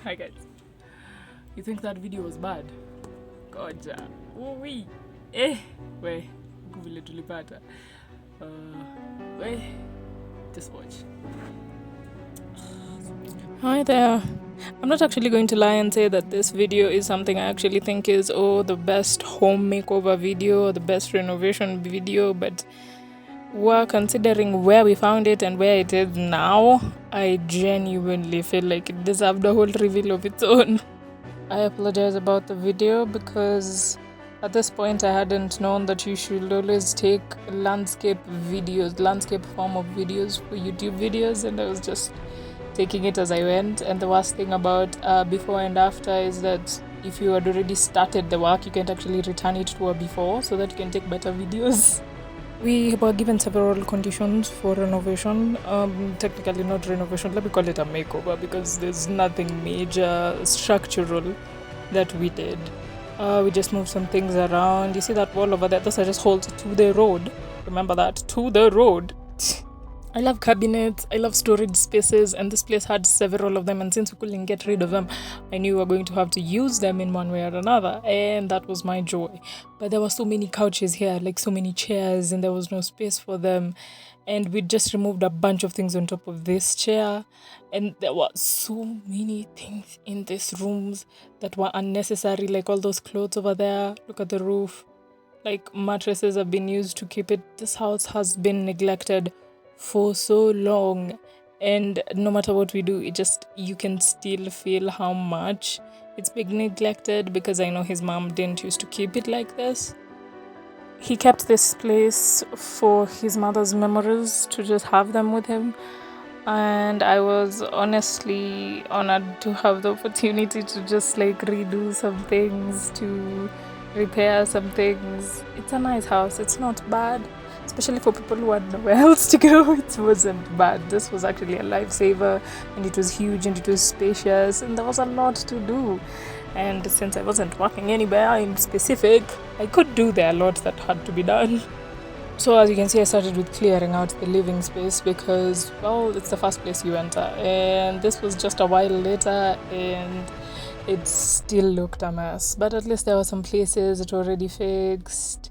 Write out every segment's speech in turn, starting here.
Hi guys. You think that video was bad? Koja. We. We. Vile tulipata. We. Just watch. Hi there. I'm not actually going to lie and say that this video is something I actually think is the best home makeover video, the best renovation video, but considering where we found it and where it is now, I genuinely feel like it deserved a whole reveal of its own. I apologize about the video because at this point I hadn't known that you should always take landscape form of videos for YouTube videos, and I was just taking it as I went. And the worst thing about before and after is that if you had already started the work, you can't actually return it to a before so that you can take better videos. We were given several conditions for renovation. Technically not renovation, let me call it a makeover because there's nothing major structural that we did. We just moved some things around. You see that wall over there? Those are just holes to the road. Remember that? To the road. I love cabinets, I love storage spaces, and this place had several of them, and since we couldn't get rid of them, I knew we were going to have to use them in one way or another, and that was my joy. But there were so many couches here, like so many chairs, and there was no space for them, and we just removed a bunch of things on top of this chair, and there were so many things in these rooms that were unnecessary, like all those clothes over there. Look at the roof. Like mattresses have been used to keep it. This house has been neglected for so long, and no matter what we do, you can still feel how much it's been neglected, because I know his mom didn't used to keep it like this. He kept this place for his mother's memories, to just have them with him, and I was honestly honored to have the opportunity to just like redo some things, to repair some things. It's a nice house, it's not bad, especially for people who had nowhere else to go. It wasn't bad. This was actually a lifesaver, and it was huge, and it was spacious, and there was a lot to do. And since I wasn't working anywhere in specific, I could do there a lot that had to be done. So as you can see, I started with clearing out the living space because, well, it's the first place you enter, and this was just a while later, and it still looked a mess, but at least there were some places that were already fixed,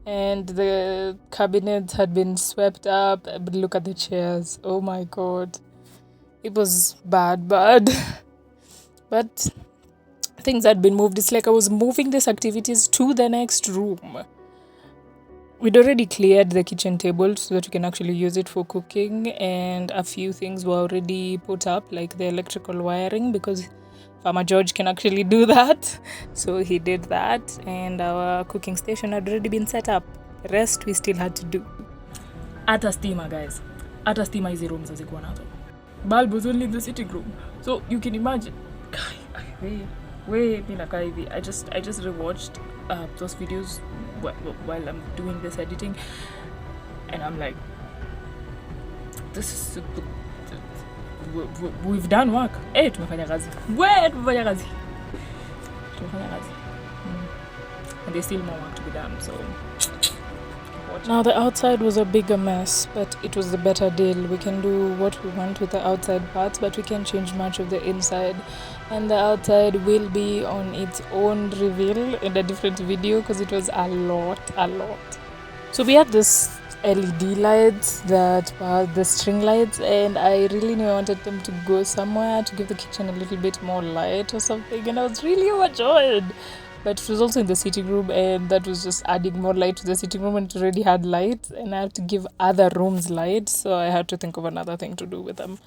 and the cabinets had been swept up. But look at the chairs. Oh my god. It was bad. But things had been moved. It's like I was moving these activities to the next room. We'd already cleared the kitchen table so that we can actually use it for cooking, and a few things were already put up, like the electrical wiring, because Farmer George can actually do that. So he did that, and our cooking station had already been set up. The rest we still had to do. Ata stima, guys. Ata stima hizi rooms hazikuwa nazo. Bulb was only in the sitting room. So you can imagine. I just rewatched those videos while I'm doing this editing, and I'm like, this is we've done work. Tumefanya kazi. And there's still more work to be done, so now the outside was a bigger mess, but it was the better deal. We can do what we want with the outside parts, but we can change much of the inside, and the outside will be on its own reveal in a different video because it was a lot. So we had this LED lights that were the string lights, and I really knew I wanted them to go somewhere to give the kitchen a little bit more light or something, and I was really overjoyed. But it was also in the sitting room, and that was just adding more light to the sitting room, and it already had light, and I had to give other rooms light, so I had to think of another thing to do with them.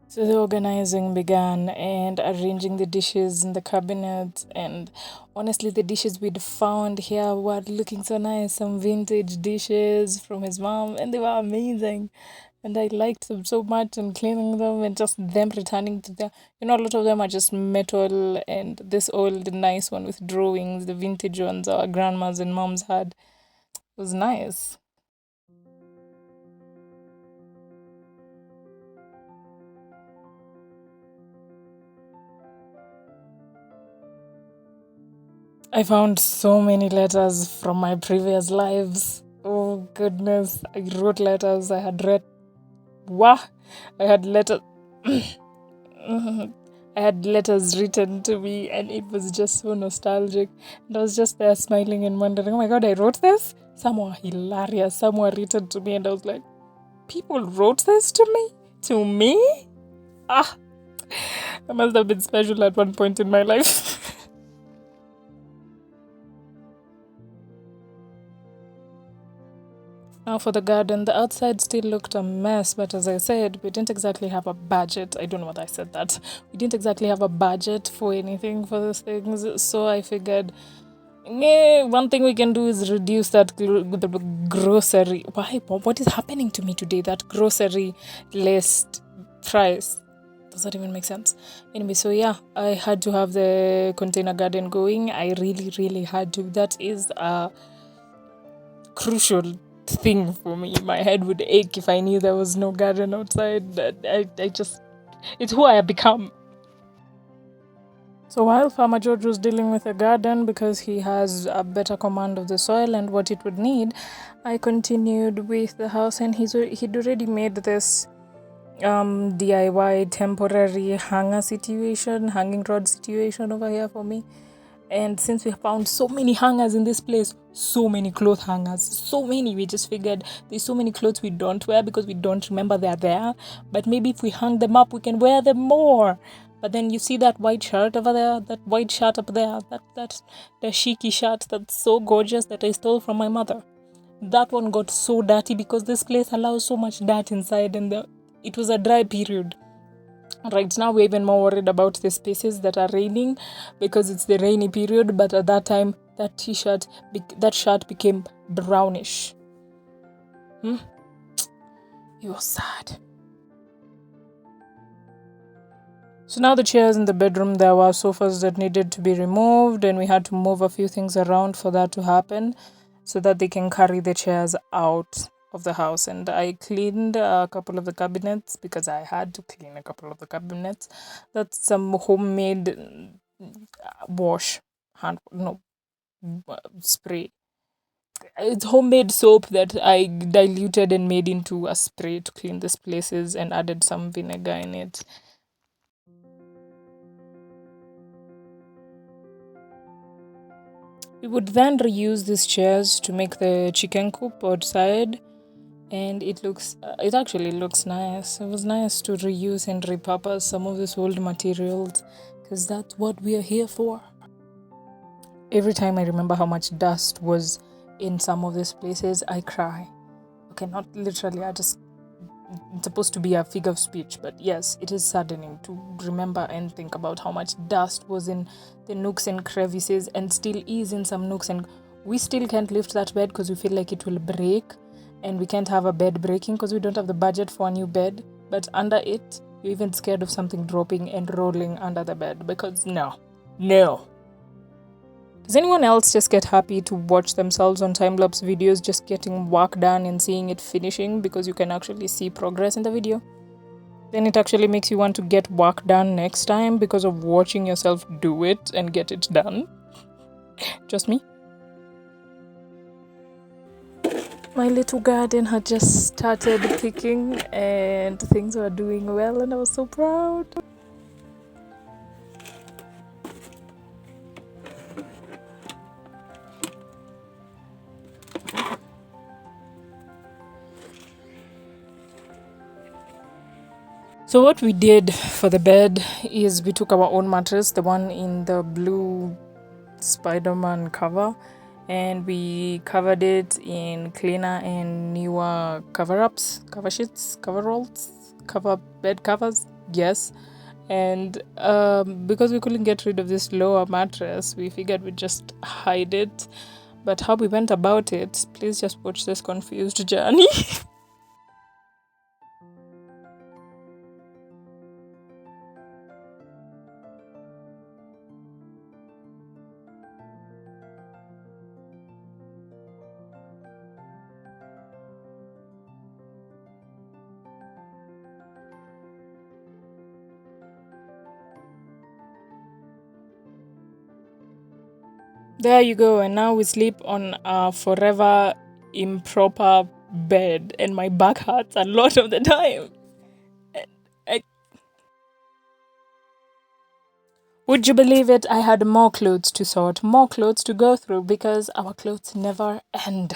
So the organizing began, and arranging the dishes in the cabinet, and honestly the dishes we'd found here were looking so nice, some vintage dishes from his mom, and they were amazing. And I liked them so much, and cleaning them and just them returning to their, a lot of them are just metal, and this old nice one with drawings, the vintage ones our grandmas and moms had, was nice. I found so many letters from my previous lives. Oh goodness, I wrote letters, I had letters. I had letters written to me, and it was just so nostalgic. And I was just there smiling and wondering, oh my god, I wrote this? Some were hilarious, some were written to me, and I was like, people wrote this to me? To me? Ah, I must have been special at one point in my life. Now for the garden, the outside still looked a mess, but as I said, we didn't exactly have a budget. I don't know what I said that. We didn't exactly have a budget for anything for these things, so I figured, one thing we can do is reduce that the grocery. Why? What is happening to me today? That grocery list price. Does that even make sense? Anyway, so yeah, I had to have the container garden going. I really had to. That is a crucial thing for me. My head would ache if I knew there was no garden outside. I just, it's who I have become. So while Farmer George was dealing with the garden because he has a better command of the soil and what it would need, I continued with the house, and he'd already made this DIY temporary hanging rod situation over here for me. And since we found so many hangers in this place, so many cloth hangers, so many, we just figured there's so many clothes we don't wear because we don't remember they're there. But maybe if we hang them up, we can wear them more. But then you see that white shirt over there, that white shirt up there, that the chic shirt that's so gorgeous that I stole from my mother. That one got so dirty because this place allows so much dirt inside, and it was a dry period. Right now we're even more worried about the spaces that are raining because it's the rainy period, but at that time that shirt became brownish. It was sad. So now the chairs in the bedroom, there were sofas that needed to be removed, and we had to move a few things around for that to happen so that they can carry the chairs out of the house. And I cleaned a couple of the cabinets because I had to clean a couple of the cabinets. That's some homemade spray. It's homemade soap that I diluted and made into a spray to clean these places and added some vinegar in it. We would then reuse these chairs to make the chicken coop outside, and it actually looks nice. It was nice to reuse and repurpose some of these old materials because that's what we are here for. Every time I remember how much dust was in some of these places, I cry. Okay, not literally, it's supposed to be a figure of speech, but yes, it is saddening to remember and think about how much dust was in the nooks and crevices and still is in some nooks, and we still can't lift that bed because we feel like it will break, and we can't have a bed breaking because we don't have the budget for a new bed. But under it, you're even scared of something dropping and rolling under the bed because no. Does anyone else just get happy to watch themselves on time-lapse videos just getting work done and seeing it finishing because you can actually see progress in the video? Then it actually makes you want to get work done next time because of watching yourself do it and get it done. Just me? My little garden had just started picking and things were doing well, and I was so proud. So what we did for the bed is we took our own mattress, the one in the blue Spider-Man cover, and we covered it in cleaner and newer cover-ups, cover sheets, cover rolls, bed covers, yes. And because we couldn't get rid of this lower mattress, we figured we'd just hide it. But how we went about it, please just watch this confused journey. There you go, and now we sleep on a forever improper bed, and my back hurts a lot of the time. Would you believe it? I had more clothes to sort, more clothes to go through because our clothes never end.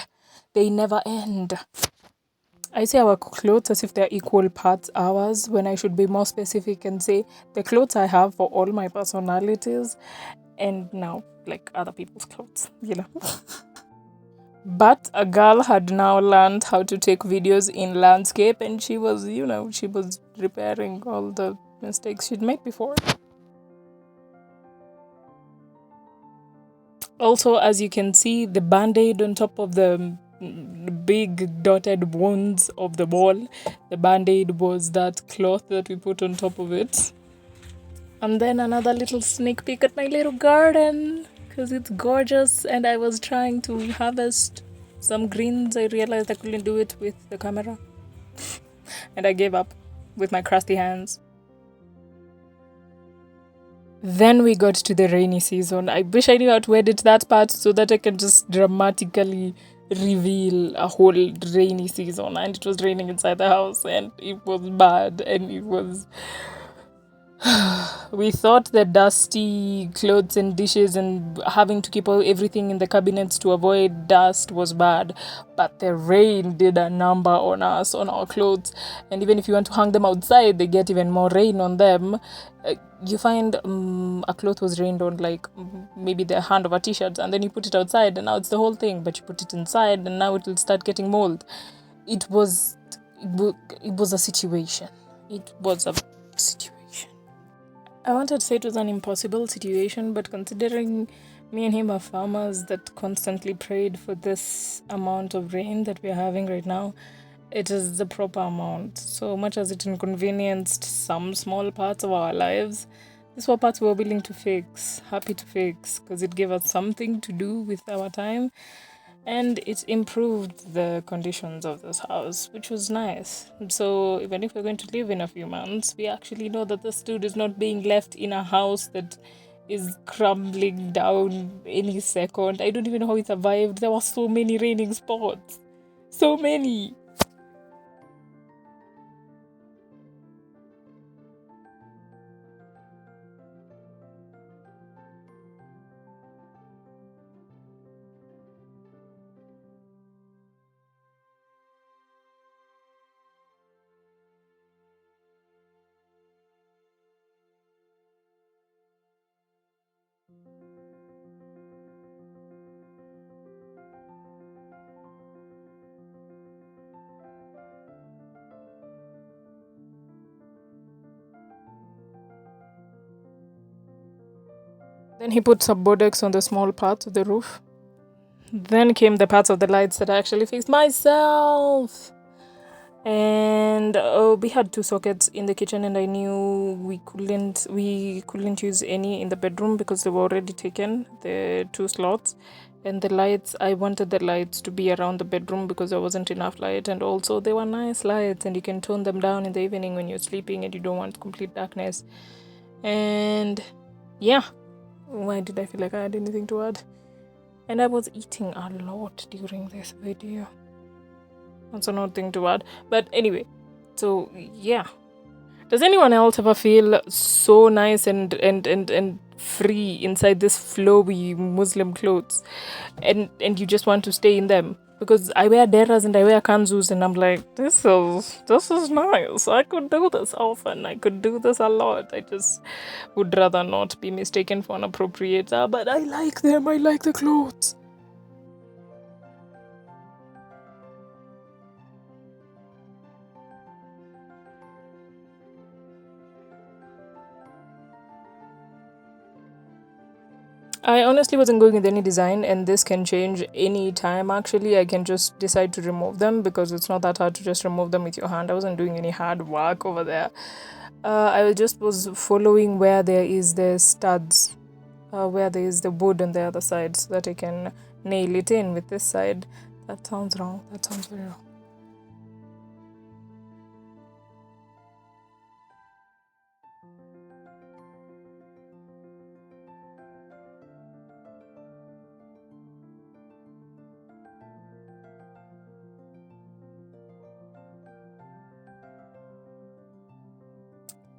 They never end. I say our clothes as if they're equal parts ours, when I should be more specific and say the clothes I have for all my personalities and now like other people's clothes, you know. But a girl had now learned how to take videos in landscape, and she was, she was repairing all the mistakes she'd made before. Also, as you can see, the band-aid on top of the big dotted wounds of the wall, the band-aid was that cloth that we put on top of it. And then another little sneak peek at my little garden, because it's gorgeous, and I was trying to harvest some greens. I realized I couldn't do it with the camera, and I gave up with my crusty hands. Then we got to the rainy season. I wish I knew how to edit that part so that I can just dramatically reveal a whole rainy season. And it was raining inside the house, and it was bad, and it was... We thought the dusty clothes and dishes and having to keep everything in the cabinets to avoid dust was bad, but the rain did a number on us, on our clothes. And even if you want to hang them outside, they get even more rain on them. You find a cloth was rained on, like maybe the hand of a t-shirt, and then you put it outside and now it's the whole thing, but you put it inside and now it will start getting mold. It was a situation. It was a situation. I wanted to say it was an impossible situation, but considering me and him are farmers that constantly prayed for this amount of rain that we are having right now, it is the proper amount. So much as it inconvenienced some small parts of our lives, these were parts we were willing to fix, happy to fix, because it gave us something to do with our time. And it improved the conditions of this house, which was nice. So even if we're going to live in a few months, we actually know that this dude is not being left in a house that is crumbling down any second. I don't even know how he survived. There were so many raining spots. So many. Then he put some Bodex on the small parts of the roof. Then came the parts of the lights that I actually fixed myself. And we had 2 sockets in the kitchen, and I knew we couldn't use any in the bedroom because they were already taken, the 2 slots. And the lights, I wanted the lights to be around the bedroom because there wasn't enough light, and also they were nice lights and you can tone them down in the evening when you're sleeping and you don't want complete darkness. And yeah, why did I feel like I had anything to add? And I was eating a lot during this video. That's another thing to add. But anyway, so yeah. Does anyone else ever feel so nice and free inside this flowy Muslim clothes? And you just want to stay in them? Because I wear deras and I wear kanzus and I'm like, this is nice. I could do this often. I could do this a lot. I just would rather not be mistaken for an appropriator. But I like them. I like the clothes. I honestly wasn't going with any design, and this can change any time. Actually, I can just decide to remove them because it's not that hard to just remove them with your hand. I wasn't doing any hard work over there. I just was following where there is the studs, where there is the wood on the other side, so that I can nail it in with this side. That sounds wrong. That sounds very wrong.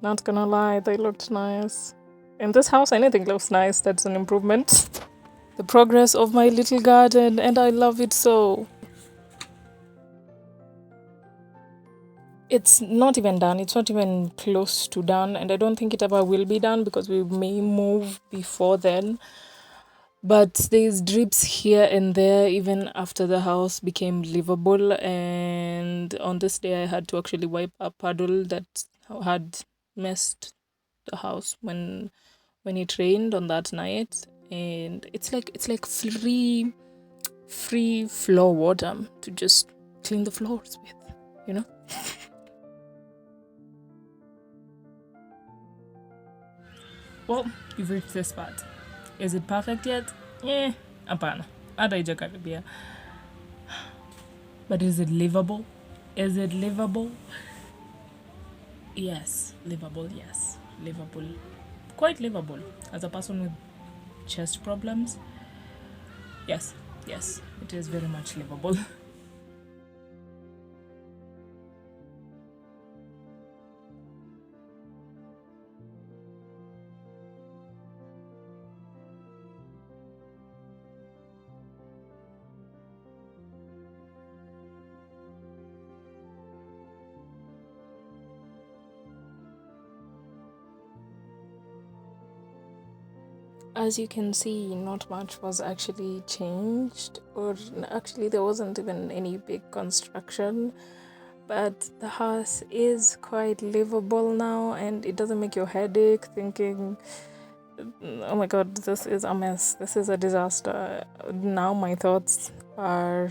Not gonna lie, they looked nice. In this house, anything looks nice. That's an improvement. The progress of my little garden, and I love it so. It's not even done. It's not even close to done, and I don't think it ever will be done because we may move before then. But there's drips here and there even after the house became livable. And on this day, I had to actually wipe a puddle that had messed the house when it rained on that night. And it's like free floor water to just clean the floors with, you know. Well, you've reached this part. Is it perfect yet? Hapana. Hata haijakaribia. But is it livable? Is it livable? Yes, livable, yes. Livable. Quite livable. As a person with chest problems, yes, it is very much livable. As you can see, not much was actually changed, or actually there wasn't even any big construction, but the house is quite livable now, and it doesn't make your headache thinking, oh my god, this is a mess, this is a disaster. Now my thoughts are,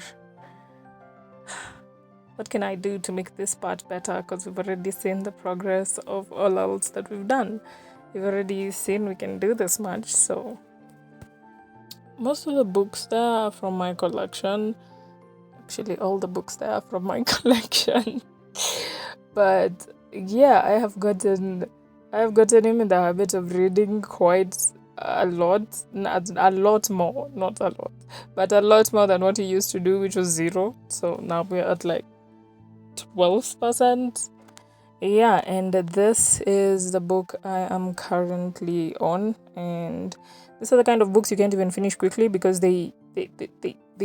what can I do to make this part better? Because we've already seen the progress of all else that we've done. We've already seen we can do this much. So most of the books there are from my collection. Actually, all the books there are from my collection. But yeah, I have gotten him in the habit of reading quite a lot more, not a lot, but a lot more than what he used to do, which was 0. So now we're at like 12%. Yeah, and this is the book I am currently on, and these are the kind of books you can't even finish quickly because they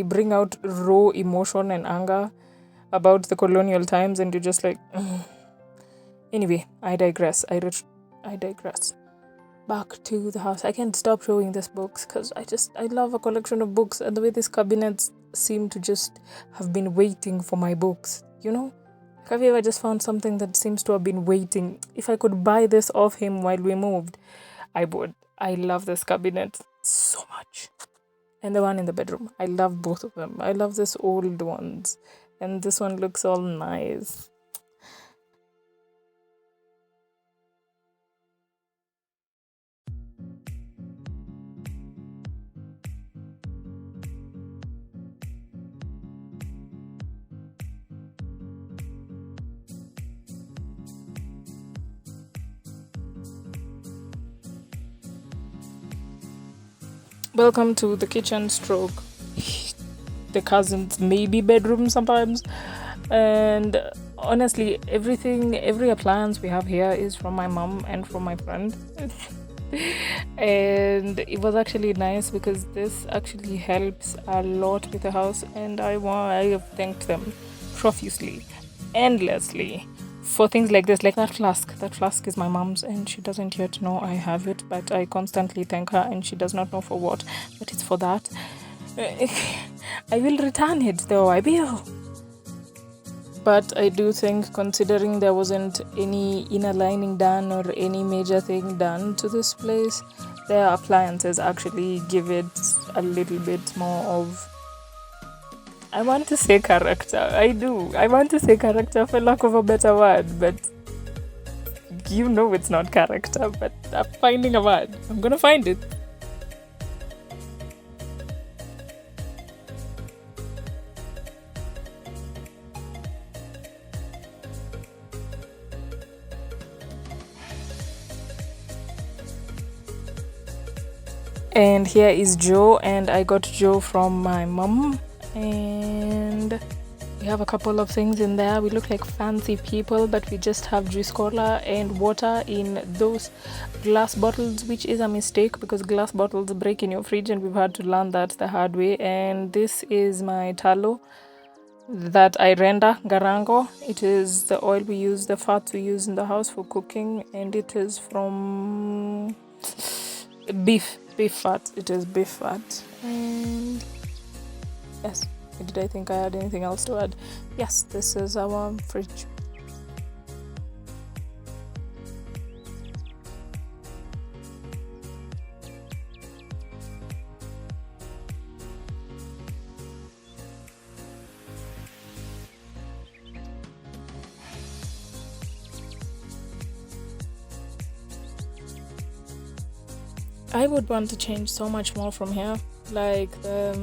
bring out raw emotion and anger about the colonial times, and you're just like, anyway, I digress. I digress. Back to the house. I can't stop showing these books because I love a collection of books, and the way these cabinets seem to just have been waiting for my books, you know? Have you ever just found something that seems to have been waiting? If I could buy this off him while we moved, I would. I love this cabinet so much. And the one in the bedroom. I love both of them. I love this old ones. And this one looks all nice. Welcome to the kitchen stroke the cousin's maybe bedroom sometimes. And honestly, every appliance we have here is from my mom and from my friend. And it was actually nice because this actually helps a lot with the house, and I have thanked them profusely, endlessly, for things like this. Like that flask is my mom's, and she doesn't yet know I have it, but I constantly thank her, and she does not know for what, but it's for that. I will return it though, I will. But I do think, considering there wasn't any inner lining done or any major thing done to this place, their appliances actually give it a little bit more of, I want to say character. I do. I want to say character for lack of a better word, but you know it's not character, but I'm finding a word. I'm gonna find it. And here is Joe, and I got Joe from my mom, and We have a couple of things in there. We look like fancy people, but we just have juice cola and water in those glass bottles, which is a mistake because glass bottles break in your fridge, and we've had to learn that the hard way. And this is my talo that I render garango. It is the oil we use, the fat we use in the house for cooking, and it is from beef fat. It is beef fat. And yes, did I think I had anything else to add? Yes, this is our fridge. I would want to change so much more from here, like the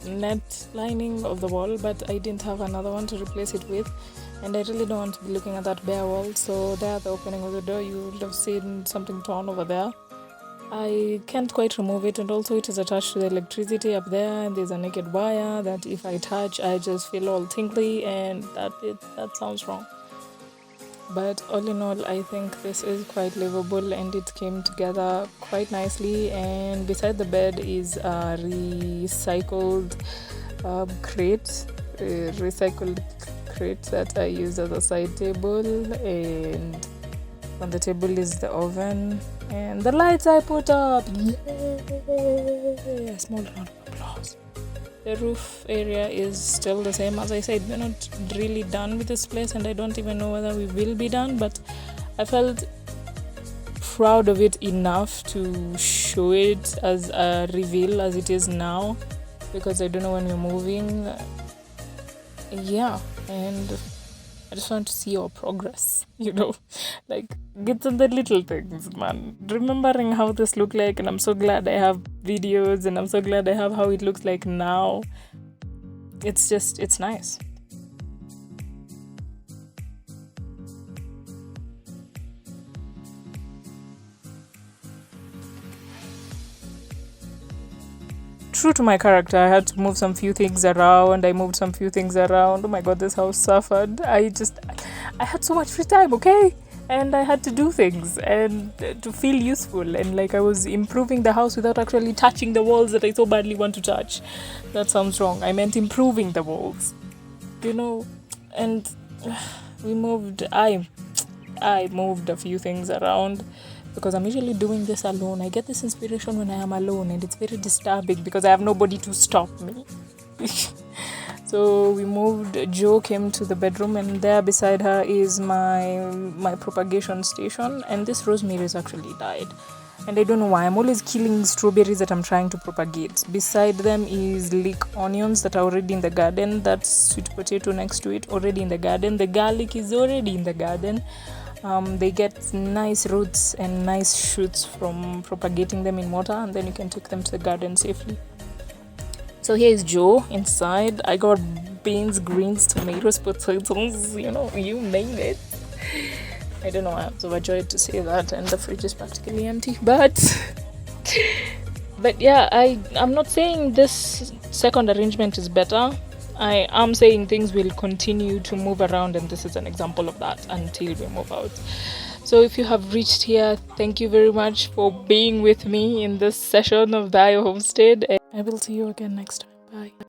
net lining of the wall, but I didn't have another one to replace it with, and I really don't want to be looking at that bare wall. So there, the opening of the door, you would have seen something torn over there. I can't quite remove it, and also it is attached to the electricity up there, and there's a naked wire that if I touch, I just feel all tingly, and that sounds wrong. But all in all, I think this is quite livable, and it came together quite nicely. And beside the bed is a recycled crate, that I use as a side table, and on the table is the oven and the lights I put up. Yay! A small round of applause. The roof area is still the same. As I said, we're not really done with this place, and I don't even know whether we will be done, but I felt proud of it enough to show it as a reveal as it is now, because I don't know when we're moving. Yeah, and I just want to see your progress, like get on the little things, man. Remembering how this looked like, and I'm so glad I have videos, and I'm so glad I have how it looks like now. It's nice. True to my character, I had to move some few things around. I moved some few things around. Oh my god, this house suffered. I had so much free time, okay? And I had to do things and to feel useful, and like I was improving the house without actually touching the walls that I so badly want to touch. That sounds wrong. I meant improving the walls, and we moved. I moved a few things around because I'm usually doing this alone. I get this inspiration when I am alone, and it's very disturbing because I have nobody to stop me. So we moved. Jo came to the bedroom, and there beside her is my propagation station, and this rosemary has actually died, and I don't know why. I'm always killing strawberries that I'm trying to propagate. Beside them is leek onions that are already in the garden. That's sweet potato next to it, already in the garden. The garlic is already in the garden. They get nice roots and nice shoots from propagating them in water, and then you can take them to the garden safely. So here is Jo inside. I got beans, greens, tomatoes, potatoes, you name it. I don't know why I'm so overjoyed to say that, and the fridge is practically empty. But yeah, I'm not saying this second arrangement is better. I am saying things will continue to move around, and this is an example of that until we move out. So if you have reached here, thank you very much for being with me in this session of Thayú Homestead. I will see you again next time. Bye.